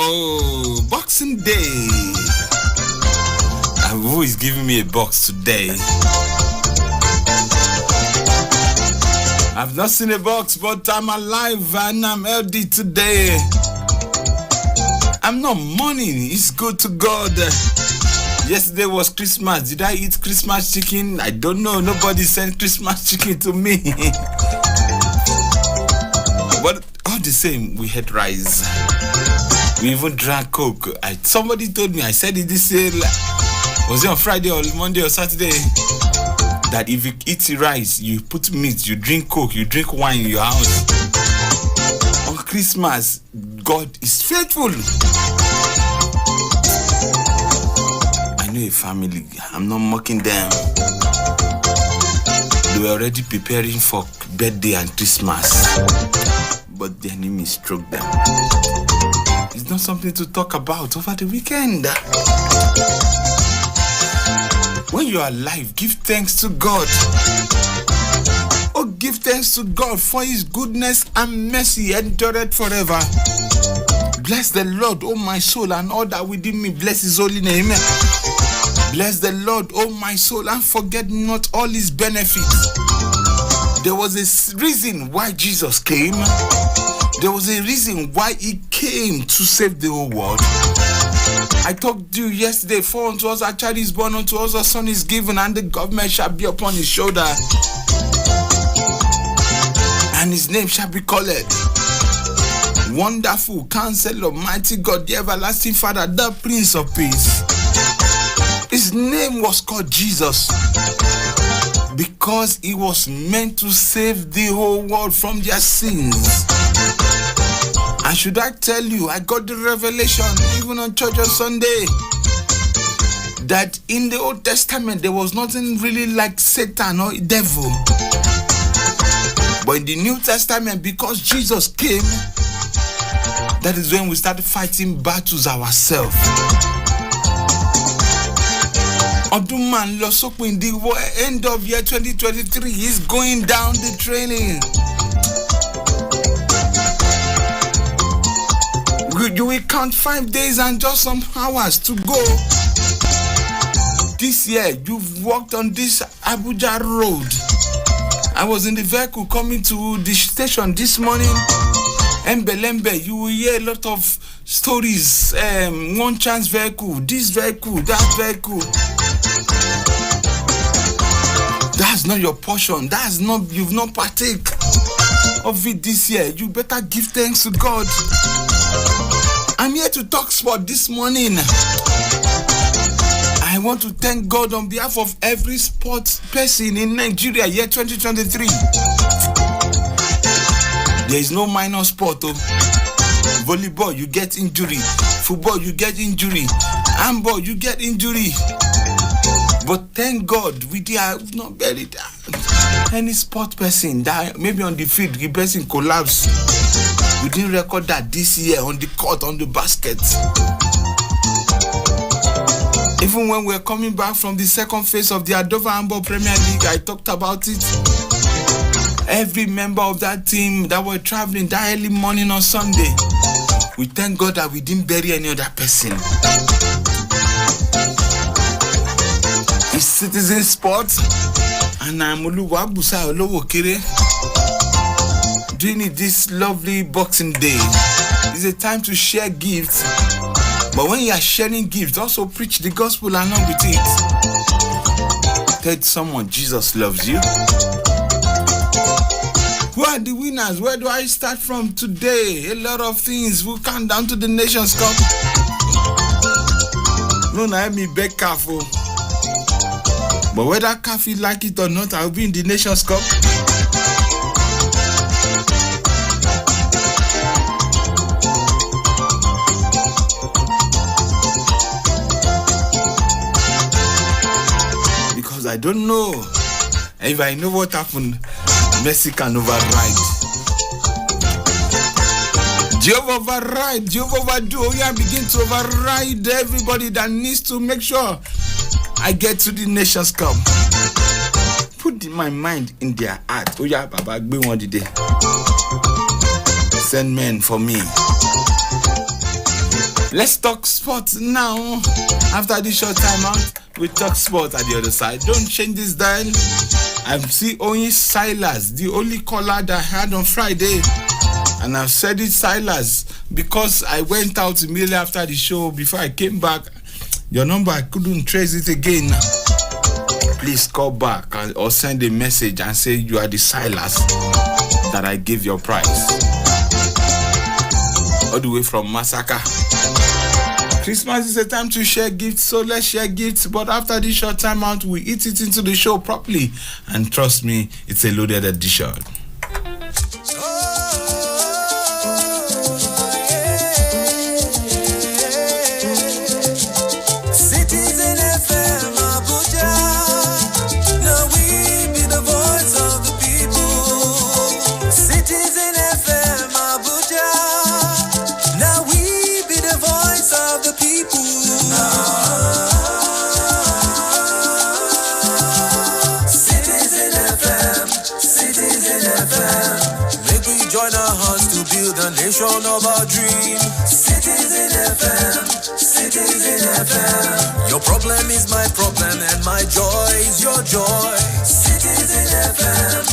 Oh, Boxing Day. Who is giving me a box today? I've not seen a box, but I'm alive and I'm healthy today. I'm not mourning. It's good to God. Yesterday was Christmas. Did I eat Christmas chicken? I don't know. Nobody sent Christmas chicken to me. But all the same, we had rice. We even drank Coke. Somebody told me, I said it this year, was it on Friday or Monday or Saturday? That if you eat rice, you put meat, you drink Coke, you drink wine in your house. On Christmas, God is faithful. I know a family, I'm not mocking them. They were already preparing for birthday and Christmas, but the enemy struck them. It's not something to talk about over the weekend. When you are alive, give thanks to God. Oh, give thanks to God for his goodness and mercy endureth forever. Bless the Lord, oh my soul, and all that within me. Bless his holy name. Bless the Lord, oh my soul, and forget not all his benefits. There was a reason why Jesus came. There was a reason why he came to save the whole world. I talked to you yesterday, for unto us a child is born, unto us a son is given, and the government shall be upon his shoulder. And his name shall be called Wonderful, Counselor, Mighty God, the Everlasting Father, the Prince of Peace. His name was called Jesus because he was meant to save the whole world from their sins. And should I tell you, I got the revelation even on church on Sunday that in the Old Testament there was nothing really like Satan or devil. But in the New Testament, because Jesus came, that is when we started fighting battles ourselves. Oduman Losokwe in the end of year 2023 is going down the training. You will count 5 days and just some hours to go. This year, you've walked on this Abuja road. I was in the vehicle coming to the station this morning. Embelembe, you will hear a lot of stories. One chance vehicle, this vehicle, that vehicle. That's not your portion. You've not partake of it this year. You better give thanks to God. I'm here to talk sport this morning. I want to thank God on behalf of every sports person in Nigeria, year 2023. There is no minor sport. Volleyball, you get injury. Football, you get injury. Handball, you get injury. But thank God, we have not buried any sport person that maybe on the field, the person collapsed. We didn't record that this year on the court, on the basket. Even when we're coming back from the second phase of the Adova Handball Premier League, I talked about it. Every member of that team that were traveling that early morning on Sunday, we thank God that we didn't bury any other person. It's Citizen Sports, and I'm Busayo doing it this lovely Boxing Day. It's a time to share gifts, but when you are sharing gifts, also preach the gospel along with it. Tell someone Jesus loves you. Who are the winners? Where do I start from today? A lot of things. We'll count down to the Nations Cup. No, let me beg careful. But whether Kafi like it or not, I'll be in the Nations Cup. Because I don't know. If I know what happened, Messi can override. Jehovah override, Jehovah overdo. Oh yeah, begin to override everybody that needs to make sure I get to the Nations Cup. Put my mind in their heart. Oh yeah, Baba, be one day. Send men for me. Let's talk sports now. After this short time out, we talk sports at the other side. Don't change this dial. I see only Silas, the only caller that I had on Friday. And I've said it, Silas, because I went out immediately after the show. Before I came back, your number, I couldn't trace it again. Please call back or send a message and say you are the Silas that I gave your prize. All the way from Massacre. Christmas is a time to share gifts, so let's share gifts. But after this short time out, we eat it into the show properly. And trust me, it's a loaded edition. Citizen FM Abuja, now we be the voice of the people. Citizen FM Abuja, now we be the voice of the people. Citizen FM, make we join our hands to build a nation of our dream. Citizen FM, your problem is my problem and my joy is your joy. Citizen FM,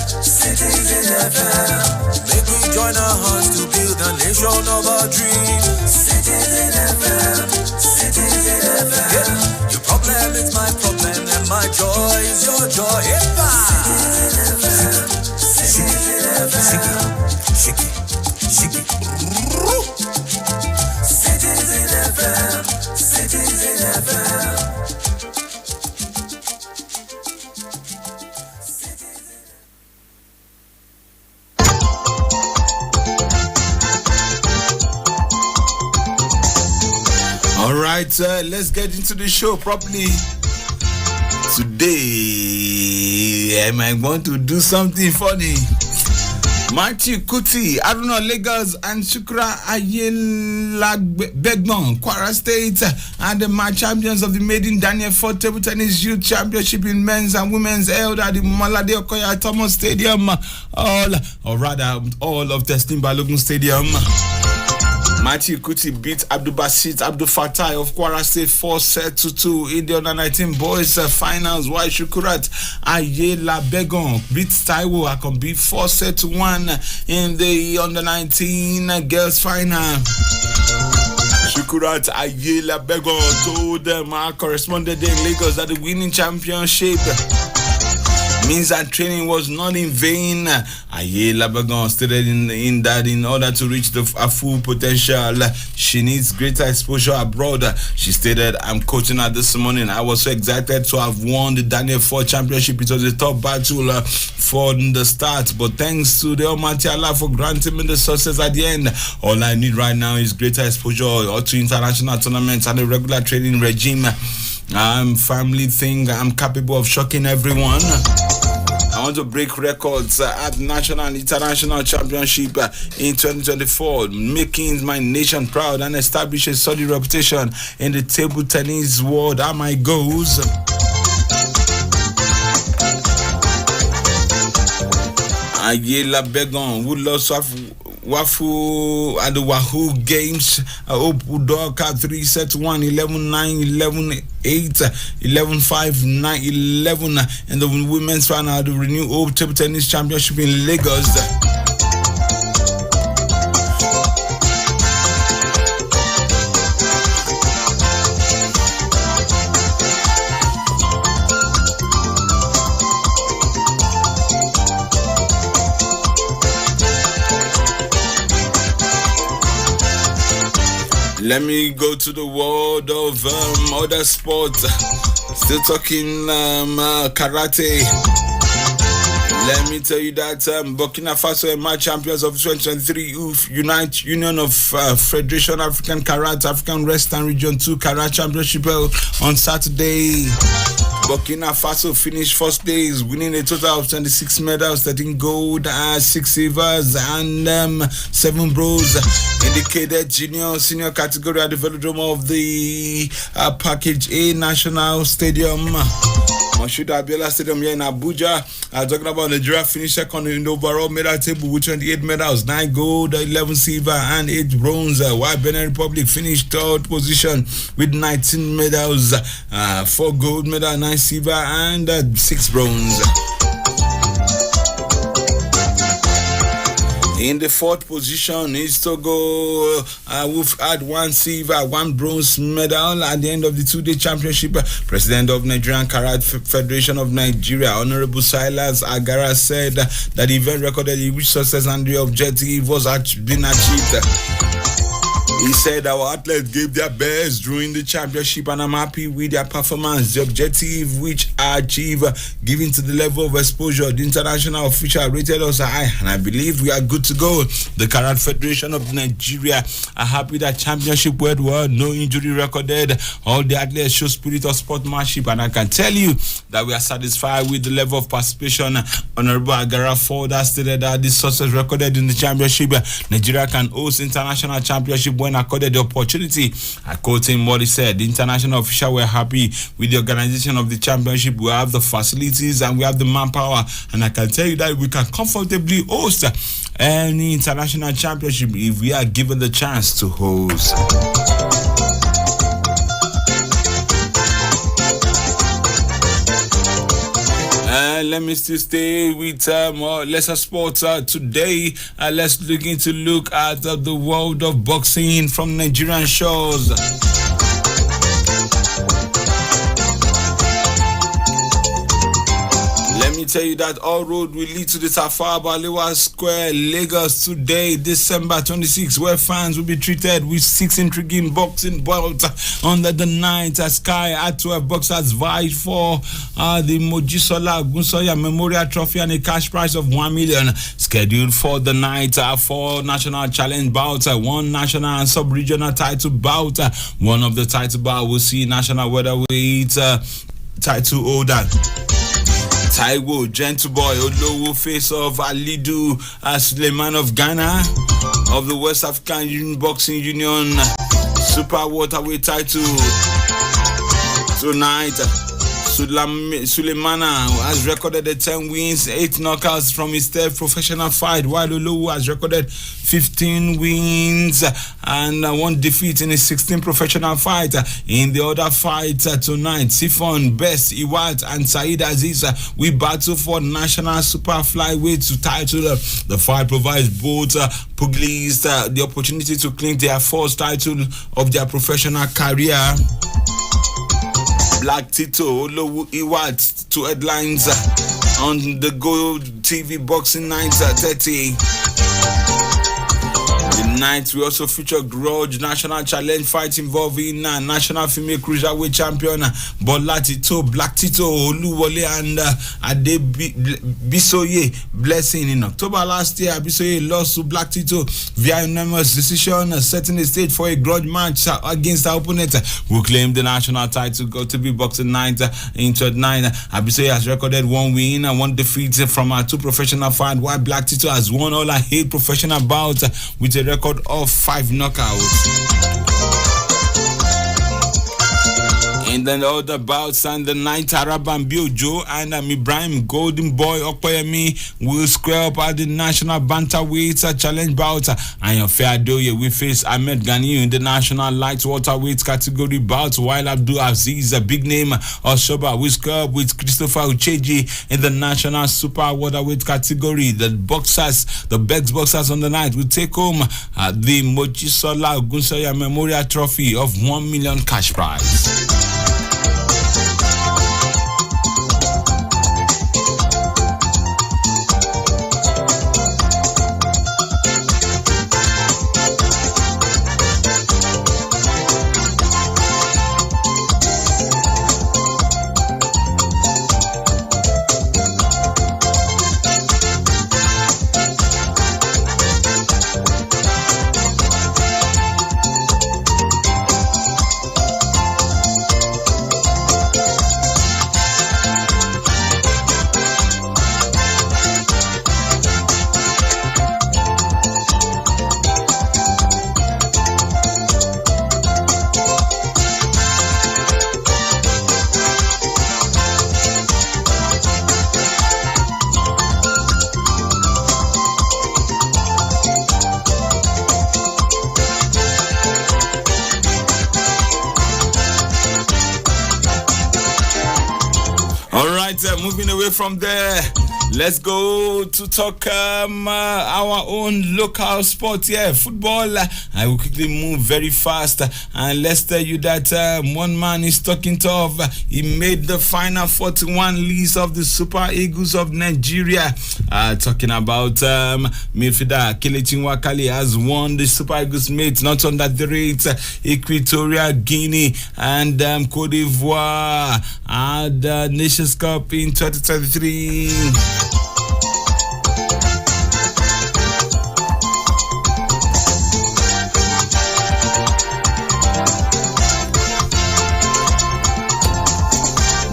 make we join our hands to build a nation of our dream. Citizen FM, yeah. Your problem is my problem and my joy is your joy. Citizen FM, shake it. Citizen FM. All right, let's get into the show properly. Today, I might want to do something funny. Matthew Kuti, Aruna Lagos, and Shukra Ayela Begbon, Kwara State, and the match champions of the Maiden Daniel Ford Table Tennis Youth Championship in men's and women's held at the Malade Okoya Thomas Stadium, all of Testing Balogun Stadium. Matthew Kuti beat Abdul Basit Abdul Fatai of Kwara State 4-2 in the under-19 boys finals, while Shukurat Ayela Begon beat Taiwo Akombi 4-1 in the under-19 girls final. Shukurat Ayela Begon told them our correspondent in Lagos that the winning championship means that training was not in vain. Ayela Bagon stated in that in order to reach a full potential, she needs greater exposure abroad. She stated, I'm coaching her this morning. I was so excited to have won the Daniel Ford Championship. It was a tough battle from the start, but thanks to the Almighty Allah for granting me the success at the end. All I need right now is greater exposure to international tournaments and a regular training regime. I'm family thing. I'm capable of shocking everyone. I want to break records at national and international championship in 2024, making my nation proud and establish a solid reputation in the table tennis world are my goals. Ayela Begon, who lost Wafu at the Wahoo Games, Opudoka 3-1, 11-9, 11-8, 11-5, 9-11 in the women's final of the Renew Hope Table Tennis Championship in Lagos. Let me go to the world of other sports. Still talking karate. Let me tell you that Burkina Faso are my champions of 2023 Union of Federation African Karate African Western Region 2 Karate Championship on Saturday. Burkina Faso finished first place, winning a total of 26 medals, 13 gold, 6 silvers, and 7 bronze. Indicated junior, senior category at the velodrome of the Package A National Stadium. Moshood Abiola Stadium here in Abuja. Talking about Nigeria finished second in the overall medal table with 28 medals, 9 gold, 11 silver, and 8 bronze. While Benin Republic finished third position with 19 medals, 4 gold medal, 9 silver, and 6 bronze. In the fourth position is Togo. We've had 1 silver, 1 bronze medal at the end of the 2-day championship. President of Nigerian Karate Federation of Nigeria, Honorable Silas Agara, said that the event recorded a huge success and the objective was been achieved. He said our athletes gave their best during the championship and I'm happy with their performance. The objective which I achieved, given to the level of exposure, the international official rated us high and I believe we are good to go. The Karate Federation of Nigeria are happy that championship went well, no injury recorded. All the athletes show spirit of sportsmanship and I can tell you that we are satisfied with the level of participation. Honorable Agara further stated that this success recorded in the championship, Nigeria can host international championship when accorded the opportunity. I quote him what he said. The international officials were happy with the organization of the championship. We have the facilities and we have the manpower, and I can tell you that we can comfortably host any international championship if we are given the chance to host. Let me still stay with lesser sports today. Let's look at the world of boxing from Nigerian shores. Let me tell you that all road will lead to the Tafawa Balewa Square, Lagos today, December 26, where fans will be treated with 6 intriguing boxing bouts under the night sky. At 12 boxers vie for the Mojisola Ogunsoya Memorial Trophy and a cash prize of 1 million. Scheduled for the night, 4 national challenge bouts, 1 national and sub-regional title bout. One of the title bout will see national welterweight title holder Taiwo Gentleboy Olowo face of Alidu Suleiman of Ghana of the West African Boxing Union Super Welterweight title tonight. Suleimana has recorded 10 wins, 8 knockouts from his third professional fight, while Olowo has recorded 15 wins and 1 defeat in his 16th professional fight. In the other fight tonight, Sifon Best Iwat and Saeed Aziz will battle for national super flyweight title. The fight provides both pugilists the opportunity to claim their first title of their professional career. Black Tito Olowu Iwat 2 headlines on the Gold TV Boxing Night 30. The night will also feature Grudge National Challenge fight involving national female cruiserweight champion Bola Tito, Black Tito Oluwole and Ade Bisoye Blessing. In October last year, Bisoye lost to Black Tito via unanimous decision, setting the stage for a grudge match against her opponent who claimed the national title. Go to be Boxing Night in 29. Bisoye has recorded 1 win and 1 defeat from her 2 professional fights, while Black Tito has won all her 8 professional bouts with a record of 5 knockouts. And then all the bouts and the night, Araban Biojo and Ibrahim Golden Boy Okoyemi will square up at the national bantamweight challenge bout. And Fair Doye will face Ahmed Ghani in the national light welterweight category bout, while Abdul Aziz, a big name Oshoba, will square up with Christopher Ucheji in the national super welterweight category. The best boxers on the night will take home the Mojisola Ogunsoya Memorial Trophy of 1 million cash prize. moving away from there, let's go to talk our own local sport here, football. I will quickly move very fast and let's tell you that one man is talking tough. He made the final 41 list of the Super Eagles of Nigeria. Talking about midfielder Kelechi Nwakali has won the Super Eagles mate, not under the rate Equatorial Guinea and Cote d'Ivoire at the Nations Cup in 2023.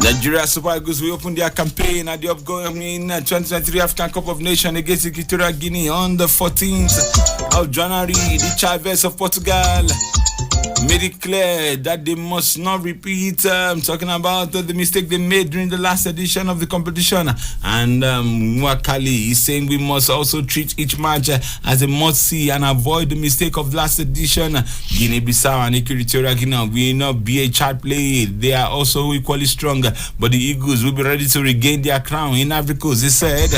Nigeria Super Eagles will open their campaign at the upcoming 2023 African Cup of Nations against Equatorial Guinea on the 14th of January. The Chavez of Portugal made it clear that they must not repeat. Talking about the mistake they made during the last edition of the competition. And Nwakali is saying we must also treat each match as a must-see and avoid the mistake of last edition. Guinea-Bissau and Equatorial Guinea will not be a child play. They are also equally strong, but the Eagles will be ready to regain their crown in Ivory Coast, he said.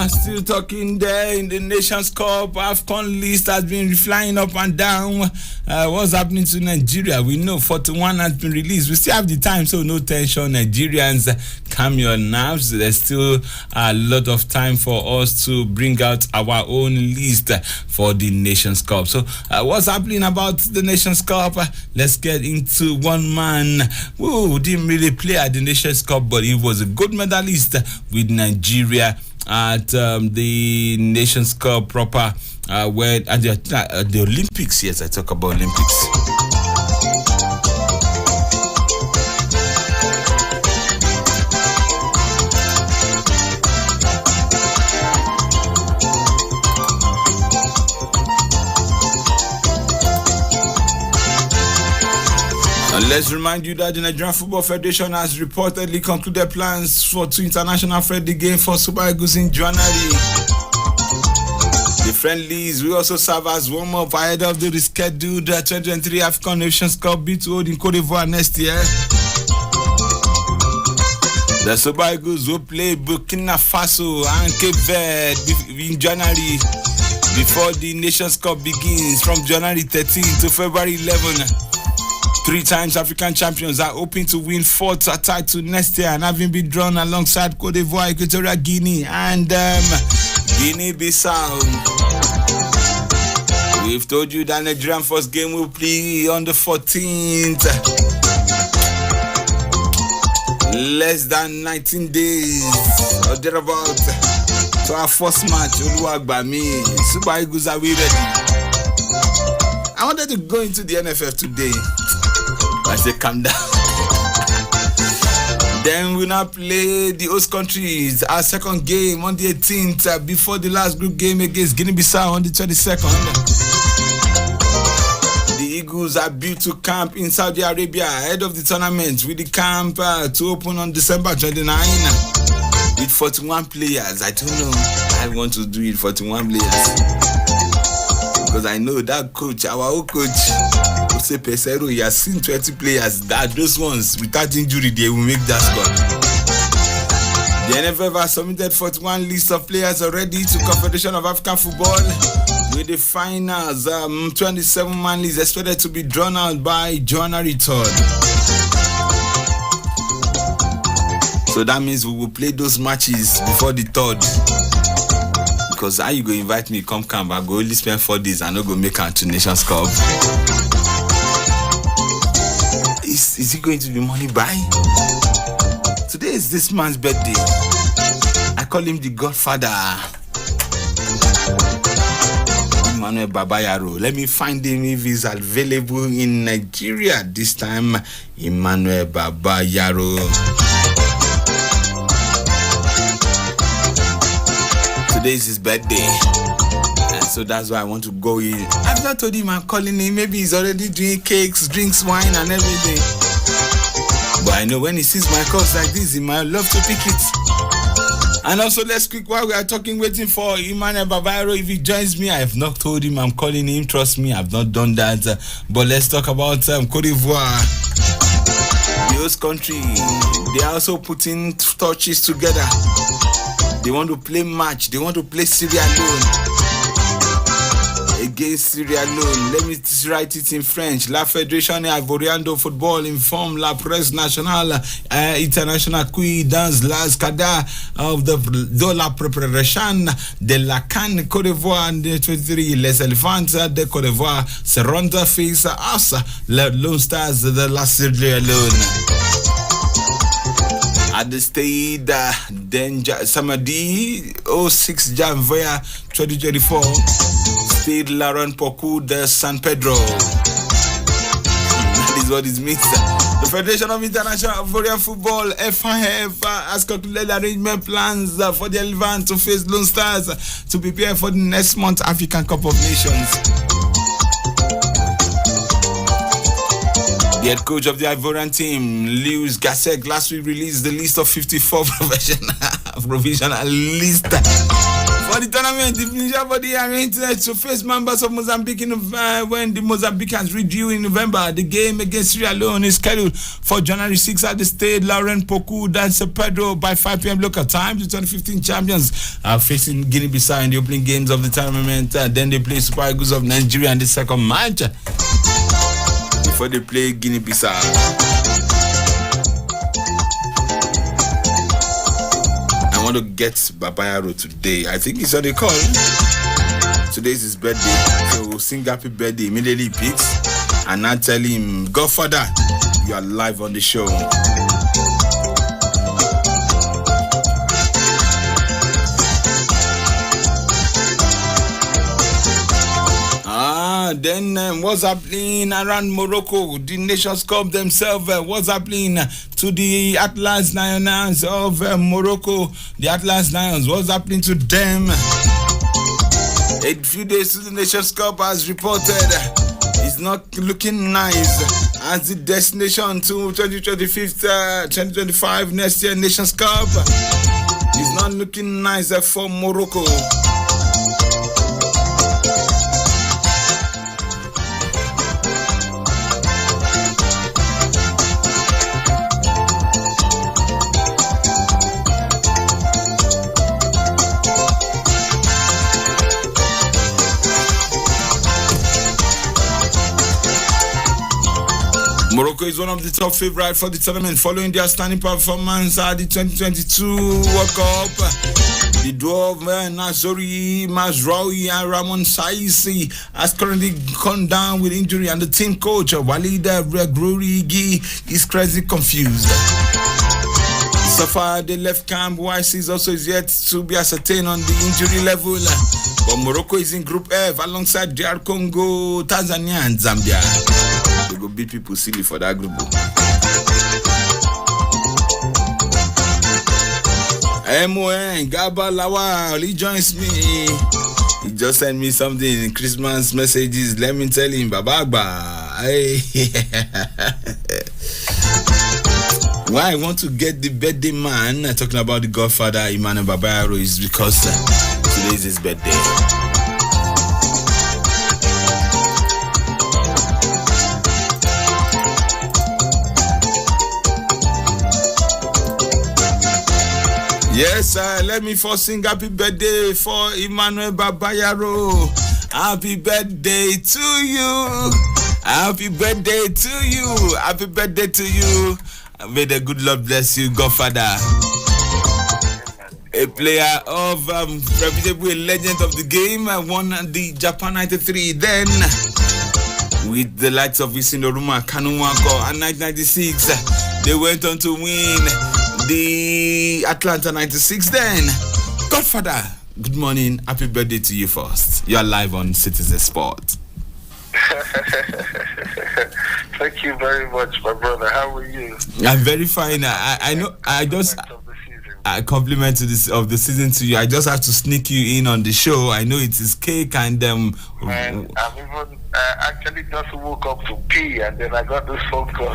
Still talking there in the Nations Cup, AFCON list has been flying up and down. What's happening to Nigeria? We know 41 has been released. We still have the time, so no tension. Nigerians, calm your nerves. There's still a lot of time for us to bring out our own list for the Nations Cup. So what's happening about the Nations Cup? Let's get into one man who didn't really play at the Nations Cup, but he was a good medalist with Nigeria at the Nations Cup proper, where at the Olympics. Yes, I talk about Olympics. And let's remind you that the Nigerian Football Federation has reportedly concluded plans for 2 international friendly games for Super Eagles in January. The friendlies will also serve as warm-up ahead of the rescheduled 2023 African Nations Cup be to hold in Cote d'Ivoire next year. The Super Eagles will play Burkina Faso and Cape Verde in January before the Nations Cup begins from January 13 to February 11. 3 times African champions are hoping to win 4th title next year and having been drawn alongside Cote d'Ivoire, Equatorial Guinea and Guinea-Bissau. We've told you that Nigerian first game will play on the 14th. Less than 19 days or thereabout to our first match. Oluwagbami, Super Eagles, are we ready? I wanted to go into the NFF today. I say calm down. Then we'll now play the host countries. Our second game on the 18th before the last group game against Guinea-Bissau on the 22nd. The Eagles are built to camp in Saudi Arabia ahead of the tournament, with the camp to open on December 29 with 41 players. I don't know. I want to do it 41 players because I know that coach, our old coach, Jose Pesero, he has seen 20 players. That those ones without injury, they will make that squad. The NFF has submitted 41 lists of players already to Confederation of African Football, with the finals 27-man list expected to be drawn out by January 3rd. So that means we will play those matches before the 3rd. Because how you go invite me come camp, I go only spend 4 days and not go make out to Nations Cup. Is he going to be money by? Today is this man's birthday. I call him the Godfather. Emmanuel Babayaro. Let me find him if he's available in Nigeria this time. Emmanuel Babayaro. Today is his birthday. And so that's why I want to go in. I've not told him I'm calling him. Maybe he's already doing cakes, drinks, wine, and everything. But I know when he sees my calls like this, he might love to pick it. And also, let's quick while we are talking, waiting for Emmanuel Babayaro. If he joins me, I have not told him I'm calling him. Trust me, I've not done that. But let's talk about Cote d'Ivoire, the host country. They are also putting touches together. They want to play match. They want to play Sierra Leone against Sierra Leone. Let me write it in French. La Fédération Ivoirienne de Football informe la presse nationale internationale qui dans las cadres de la préparation de la CAN Côte d'Ivoire 2023. Les éléphants de Côte d'Ivoire se rendent face à les Lone Stars de la Sierra Leone. At the stade samedi 6 Janvier 2024, stade Laurent Pocou de San Pedro. That is what it means. The Federation of International Ivorian Football, FIF, has concluded arrangement plans for the Elephants to face Lone Stars to prepare for the next month's African Cup of Nations. The head coach of the Ivorian team, Lewis Gasek, last week released the list of 54 provisional list for the tournament. Definition for the arrangement to face members of Mozambique when the Mozambicans reach you in November. The game against Sierra Leone is scheduled for January 6 at the stade Laurent Pocou de San Pedro by 5 p.m. local time. The 2015 champions are facing Guinea-Bissau in the opening games of the tournament. Then they play Super Eagles of Nigeria in the second match before they play Guinea-Bissau. I want to get Babayaro today. I think he's on the call. Today is his birthday, so we'll sing happy birthday. Immediately he picks, and I tell him, Godfather, you are live on the show. Then what's happening around Morocco? The Nations Cup themselves, what's happening to the Atlas Lions of Morocco? The Atlas Lions, what's happening to them? A few days to the Nations Cup, as reported, is not looking nice as the destination to 2025 next year Nations Cup is not looking nice for Morocco. Morocco is one of the top favorites for the tournament following their standing performance at the 2022 World Cup. The duo of Nazori Mazraoui and Ramon Saisi has currently gone down with injury, and the team coach Walid Regrurigi is crazy confused. So far, the left camp YC also is yet to be ascertained on the injury level. But Morocco is in Group F alongside DR Congo, Tanzania, and Zambia. They go beat people silly for that group. MON Gaba Lawal, he joins me. He just sent me something in Christmas messages. Let me tell him, Babagba. Hey. Why I want to get the birthday man talking about the Godfather Emmanuel Babayaro is because today is his birthday. Yes, let me first sing happy birthday for Emmanuel Babayaro. Happy birthday to you. Happy birthday to you. Happy birthday to you. May the good Lord bless you, Godfather. A player of reputable legend of the game, won the Japan 93. Then with the likes of Isinoruma, Kanumako, and 1996. They went on to win the Atlanta 96 then. Godfather, good morning. Happy birthday to you first. You're live on Citizen Sport. Thank you very much, my brother. How are you? I'm very fine. I know. I just a compliment to this of the season to you. I just have to sneak you in on the show. I know it is cake and And I'm even actually just woke up to pee, and then I got this phone call.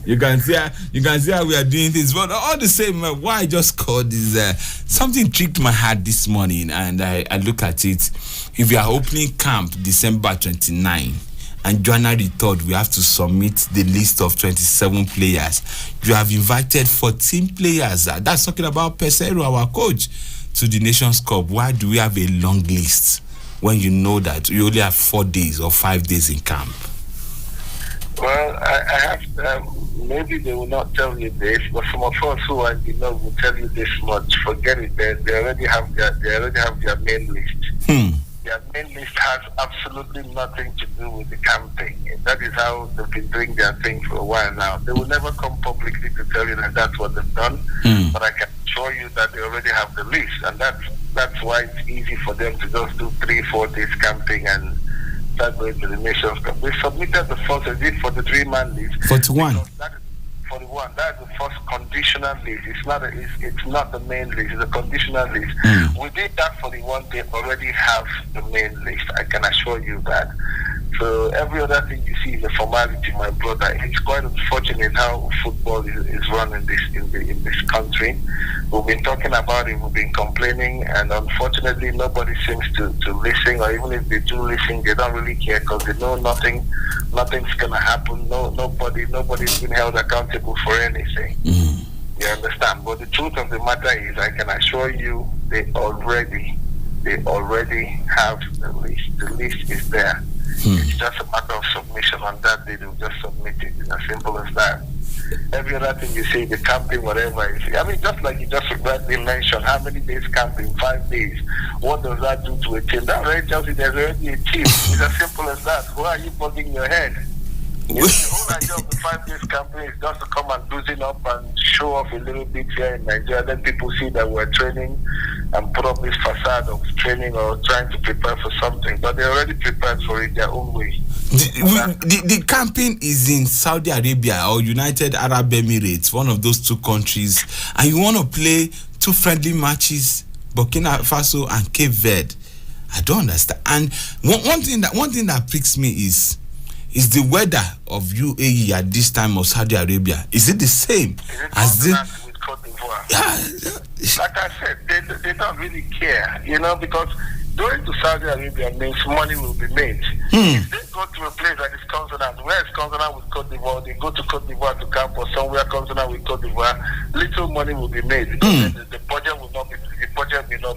You can see how we are doing things. But all the same, why I just called is something tricked my heart this morning, and I look at it. If you are opening camp December 29 and January 3rd, we have to submit the list of 27 players. You have invited 14 players. That's talking about Pesero, our coach, to the Nations Cup. Why do we have a long list when you know that you only have 4 days or 5 days in camp? Well, I have maybe they will not tell you this, but some of us who are in the know will tell you this much. Forget it. They already have their main list. Their main list has absolutely nothing to do with the campaign. That is how they've been doing their thing for a while now. They will never come publicly to tell you that that's what they've done, but I can assure you that they already have the list, and that's why it's easy for them to just do 3-4 days camping and start going to the Nations Cup. They submitted the first 43-man list. 41. 41. That's the first conditional list. It's not the main list. It's a conditional list. Within that 41, they already have the main list. I can assure you that. So every other thing you see is a formality, my brother. It's quite unfortunate how football is run in this country. We've been talking about it. We've been complaining, and unfortunately, nobody seems to listen. Or even if they do listen, they don't really care because they know nothing's gonna happen. Nobody's been held accountable for anything. You understand? But the truth of the matter is, I can assure you, they already have the list. The list is there. It's just a matter of submission. On that day, they'll just submit it. It's as simple as that. Every other thing you say, the camping, whatever is, I mean, just like you just rightly mentioned, how many days camping? 5 days. What does that do to a team? That already tells you there's already a team. It's as simple as that. Why are you bugging your head? The whole idea of the 5 days campaign is just to come and loosen up and show off a little bit here in Nigeria. Then people see that we're training and put up this facade of training or trying to prepare for something. But they're already prepared for it their own way. The campaign is in Saudi Arabia or United Arab Emirates, one of those two countries, and you want to play 2 friendly matches, Burkina Faso and Cape Verde. I don't understand. And one thing that pricks me is the weather of UAE at this time of Saudi Arabia. Is it the same as this? With Cote d'Ivoire? Yeah. Like I said, they don't really care, because going to Saudi Arabia means money will be made. If they go to a place that is consonant, where is consonant with Cote d'Ivoire, they go to Cote d'Ivoire to camp or somewhere consonant with Cote d'Ivoire, little money will be made because the budget will not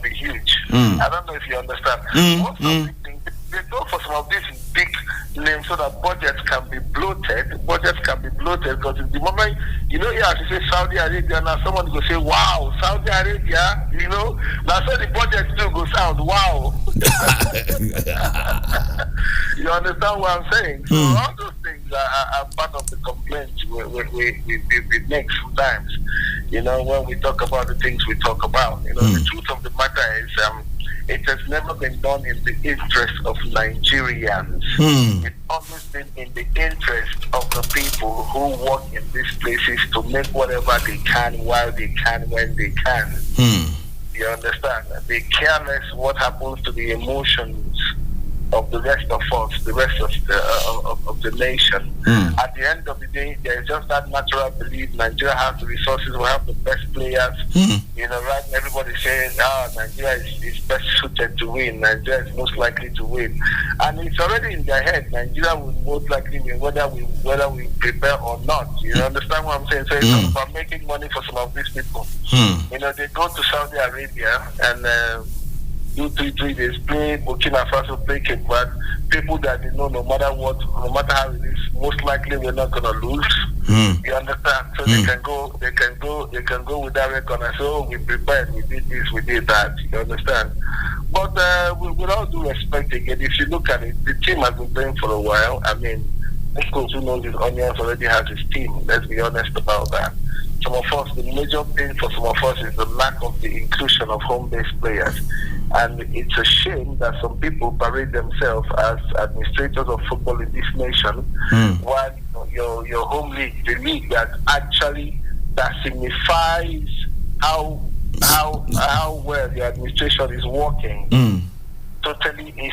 be huge. I don't know if you understand. Most of the things, they go for some of these big names so that budgets can be bloated. Because the moment, you have to say Saudi Arabia, now someone will say, wow, Saudi Arabia, that's how the budget still go sound, wow. You understand what I'm saying? So all those things are part of the complaints we make sometimes, when we talk about the things we talk about. The truth of the matter is, it has never been done in the interest of Nigerians. It's always been in the interest of the people who work in these places to make whatever they can while they can, when they can. You understand? They care less what happens to the emotions of the rest of us, the rest of the nation. At the end of the day, there's just that natural belief Nigeria has the resources, we have the best players. Right? Everybody says, Nigeria is best suited to win. Nigeria is most likely to win. And it's already in their head. Nigeria will most likely win whether we prepare or not. You understand what I'm saying? So it's all about making money for some of these people. They go to Saudi Arabia and do 3 days, play Burkina Faso, play Cape Verde, people that they know no matter how it is, most likely we're not gonna lose. You understand? So they can go with that record and say, oh, we prepared, we did this, we did that. You understand? But with all due respect, again, if you look at it, the team has been playing for a while. I mean, this coach who knows his onions already has his team. Let's be honest about that. Some of us, the major thing for some of us is the lack of the inclusion of home-based players. And it's a shame that some people parade themselves as administrators of football in this nation, while your home league, the league that signifies how well the administration is working, is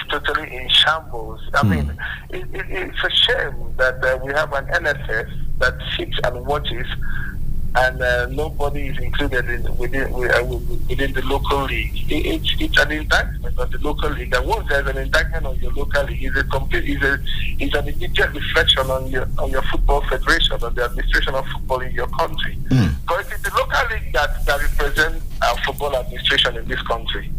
totally in shambles. I mean, it's a shame that we have an NFF that sits and watches, and nobody is included within the local league. It's an indictment on the local league, and once there's an indictment on your local league, it's an immediate reflection on your football federation, on the administration of football in your country. Because it's the local league that represents football administration in this country.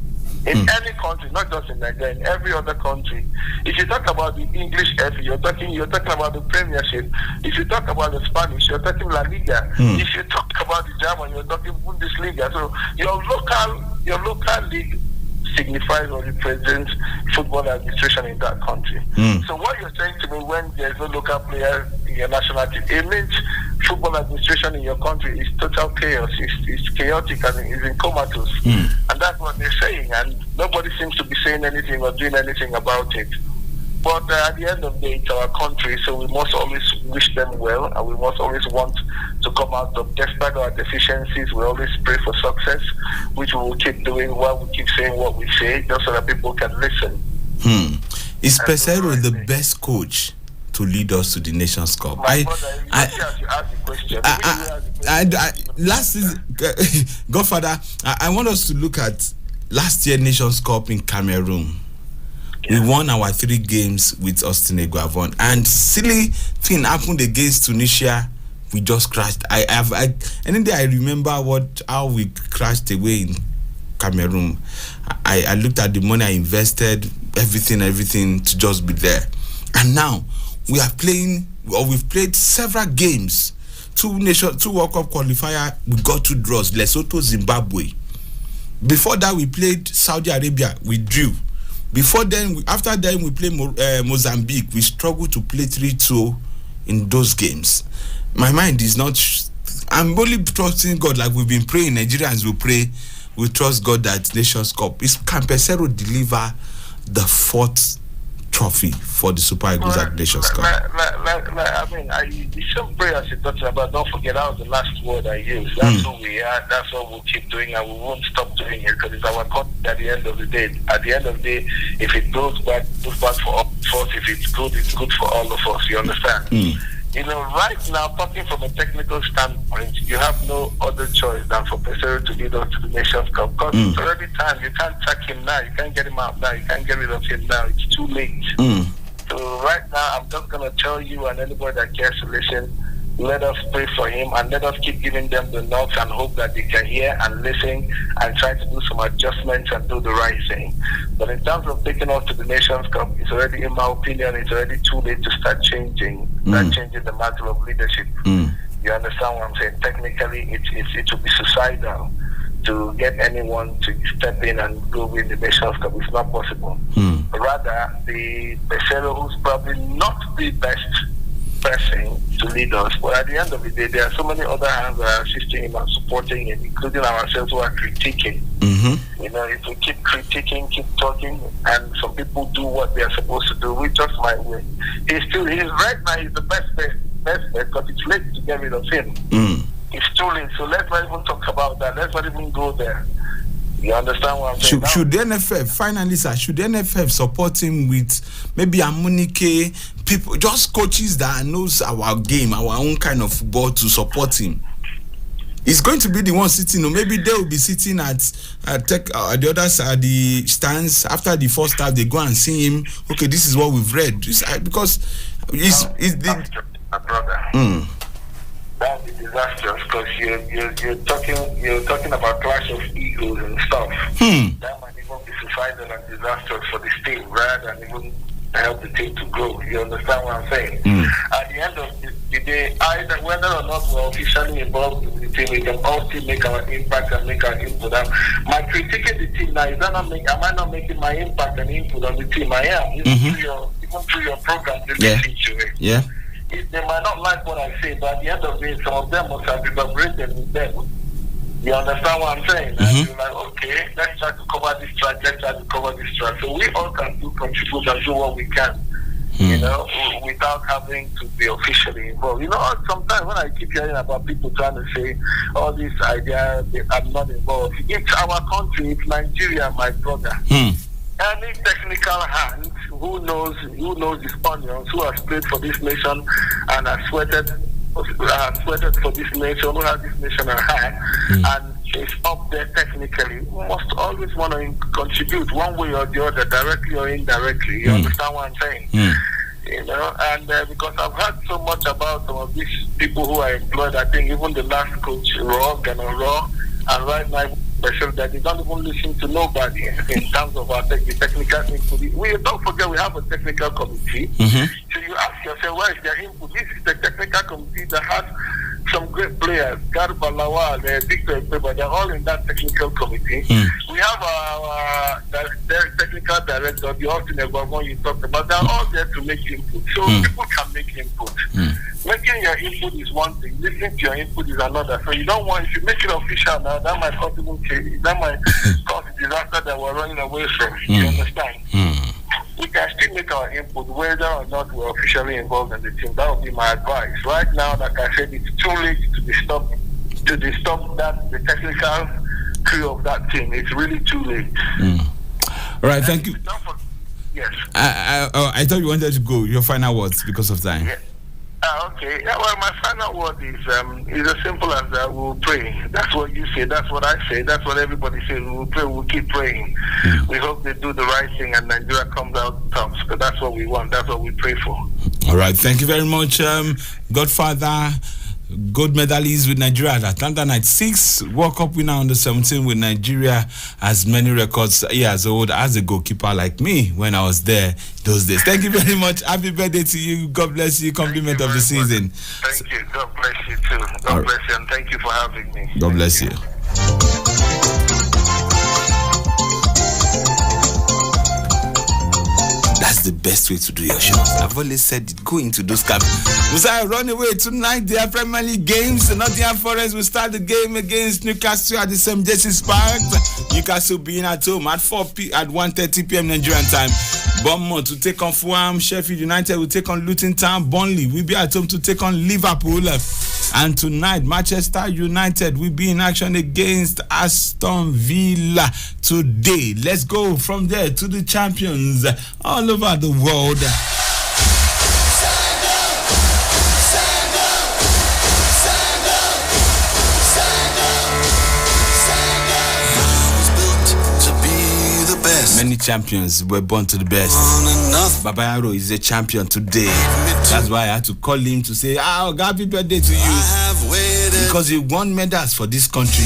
In any country, not just in Nigeria, in every other country. If you talk about the English FA, you're talking about the Premiership. If you talk about the Spanish, you're talking La Liga. If you talk about the German, you're talking Bundesliga. So your local league signifies or represents football administration in that country. So what you're saying to me, when there's no local player in your national team, it means football administration in your country is total chaos. It's chaotic and it's in comatose. And that's what they're saying, and nobody seems to be saying anything or doing anything about it. But at the end of the day, it's our country, so we must always wish them well, and we must always want to come out of, despite our deficiencies, we always pray for success, which we will keep doing while we keep saying what we say, just so that people can listen. Is Busayo the best coach to lead us to the Nations Cup? Last season, Godfather, I want us to look at last year Nations Cup in Cameroon. We won our 3 games with Austin Eguavon, and silly thing happened against Tunisia. We just crashed. Any day I remember how we crashed away in Cameroon. I looked at the money I invested, everything to just be there. And now we are playing, or we've played several games. 2 World Cup qualifier, we got 2 draws. Lesotho, Zimbabwe. Before that, we played Saudi Arabia. We drew. After then, we played Mozambique. We struggled to play 3-2 in those games. My mind is not. I'm only trusting God, like we've been praying. Nigerians will pray. We trust God that Nations Cup. Can Busayo deliver the 4th trophy for the Super Eagles at Nations Cup? The same prayers you're talking about, don't forget that was the last word I used. That's who we are, that's what we'll keep doing, and we won't stop doing it, because it's our country at the end of the day. At the end of the day, if it goes bad for all of us. If it's good for all of us. You understand? Right now, talking from a technical standpoint, you have no other choice than for Busayo to lead us to the Nations Cup. Because it's already time. You can't sack him now. You can't get him out now. You can't get rid of him now. It's too late. So right now, I'm just going to tell you and anybody that cares to listen, let us pray for him, and let us keep giving them the nods and hope that they can hear and listen and try to do some adjustments and do the right thing. But in terms of taking us to the Nations Cup, it's already, in my opinion, it's already too late to start changing the matter of leadership. You understand what I'm saying? Technically, it would be suicidal to get anyone to step in and go win the Nations Cup. It's not possible. Rather, the Busayo, who's probably not the best person to lead us, but at the end of the day, there are so many other hands that are assisting him and supporting him, including ourselves who are critiquing. If we keep critiquing, keep talking, and some people do what they are supposed to do, we just might win. He's right now, he's the best bet, because it's late to get rid of him. It's too late, so let's not even talk about that. Let's not even go there. You understand what I'm saying? Should the NFF, finally, sir, should the NFF support him with maybe a Munike, people, just coaches that knows our game, our own kind of football, to support him? He's going to be the one sitting, or maybe they will be sitting at the other side, the stands. After the first half, they go and see him. Okay, this is what we've read. Because my brother. That would be disastrous, because you're talking about clash of egos and stuff. That might even be suicidal and disastrous for this team, rather than even help the team to grow. You understand what I'm saying? At the end of the day, either whether or not we're officially involved in the team, we can all still make our impact and make our input. My critiquing the team now, am I not making my impact and input on the team? I am. Even through your program, they listen to it. Yeah. They might not like what I say, but at the end of the day, some of them must have reverberated with them. You understand what I'm saying? And you're like, okay, let's try to cover this track, So we all can contribute and do what we can, you know, without having to be officially involved. You know, sometimes when I keep hearing about people trying to say all these ideas, I'm not involved. It's our country, it's Nigeria, my brother. Any technical hand who knows his onions, who has played for this nation and has sweated for this nation, who has this nation at heart, and is up there technically, must always want to contribute one way or the other, directly or indirectly. You understand what I'm saying? You know, and because I've heard so much about some of these people who are employed, I think even the last coach, Raw, and right now, that they don't even listen to nobody in terms of the technical input. Don't forget we have a technical committee. So you ask yourself, where is their input? This is the technical committee that has some great players, Garba Lawal, Victor Ekpeba, they're all in that technical committee. We have our technical director, the Austin Egwavon you talked about, they're all there to make input. So people can make input. Making your input is one thing, listening to your input is another. So you don't want, if you make it official now, that might cause a disaster that we're running away from. You understand? We can still make our input whether or not we're officially involved in the team. That would be my advice. Right now, like I said, it's too late to disturb the technical crew of that team. It's really too late. All right, thank you. Yes. I thought you wanted to go. Your final words because of time. Yeah. Okay. Yeah, well, my final word is as simple as that. We'll pray. That's what you say. That's what I say. That's what everybody says. We'll pray. We'll keep praying. We hope they do the right thing and Nigeria comes out tops. Because that's what we want. That's what we pray for. All right. Thank you very much, Godfather. Gold medalist with Nigeria at Atlanta 96, World Cup winner under 17 with Nigeria, as many records years old as a goalkeeper like me when I was there those days. Thank you very much. Happy birthday to you. God bless you. Compliment of the season. Thank you. God bless you too. God bless you, and thank you for having me. God bless you. That's the best way to do your shows. I've always said it. Go into those cabins. Busayo, run away tonight. There are Premier League games. Nottingham Forest will start the game against Newcastle at the St. James's Park. Newcastle being at home at 1:30 p.m. Nigerian time. Bournemouth to take on Fulham. Sheffield United will take on Luton Town. Burnley will be at home to take on Liverpool. And tonight, Manchester United will be in action against Aston Villa today. Let's go from there to the champions all over the world. Many champions were born to the best. Babayaro is a champion today. That's why I had to call him to say, happy birthday to you. Because he won medals for this country.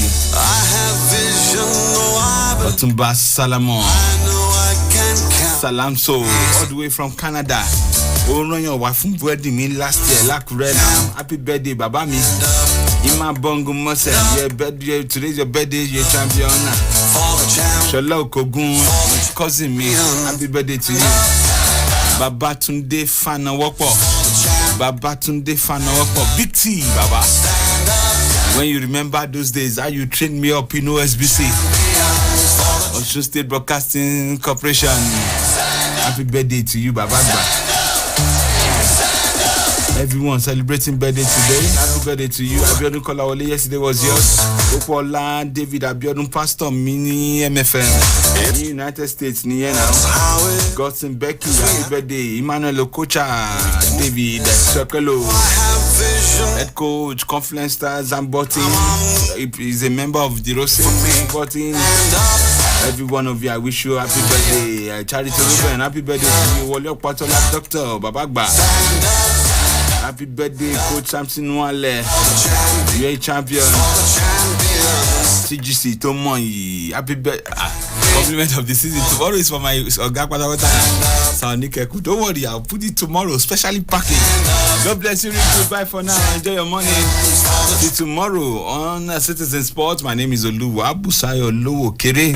Otumba Salamon. Salamso, all the way from Canada. Your wife from birthday me last year. Happy birthday, Babami. Ima Bongo Mose, your birthday, today's your birthday, you're champion. Shola Kogun, cousin me, happy birthday to you. Babatunde Fana Wopo. Babatunde Fana Wopo. Big T, Baba. When you remember those days, how you trained me up in OSBC, Osun State Broadcasting Corporation. Happy birthday to you, Baba. Everyone celebrating birthday today. Happy birthday to you. Abiodun Kolawole, yesterday was yours. Opola, David Abiodun, Pastor Mini, MFM. In United States, Niye now. Godson Becky, happy birthday. Emmanuel Okocha, David Sokolo. Head coach, Confluence Stars, Zambotin. He's a member of the Rose Zambotin. Every one of you, I wish you happy birthday. Charity Ruben, happy birthday to you. Wole Patola, Dr. Babagba. Happy birthday, Coach Samson Wale. You're a champion. CGC Tomoyi. Happy compliment of the season. Tomorrow is for my Saunikeku. Don't worry, I'll put it tomorrow, specially packaged. God bless you, Rick. Bye for now. Enjoy your money. See you tomorrow on Citizen Sports. My name is Busayo Lowo Kere.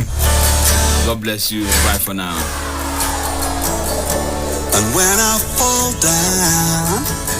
God bless you. Bye for now. And when I fall down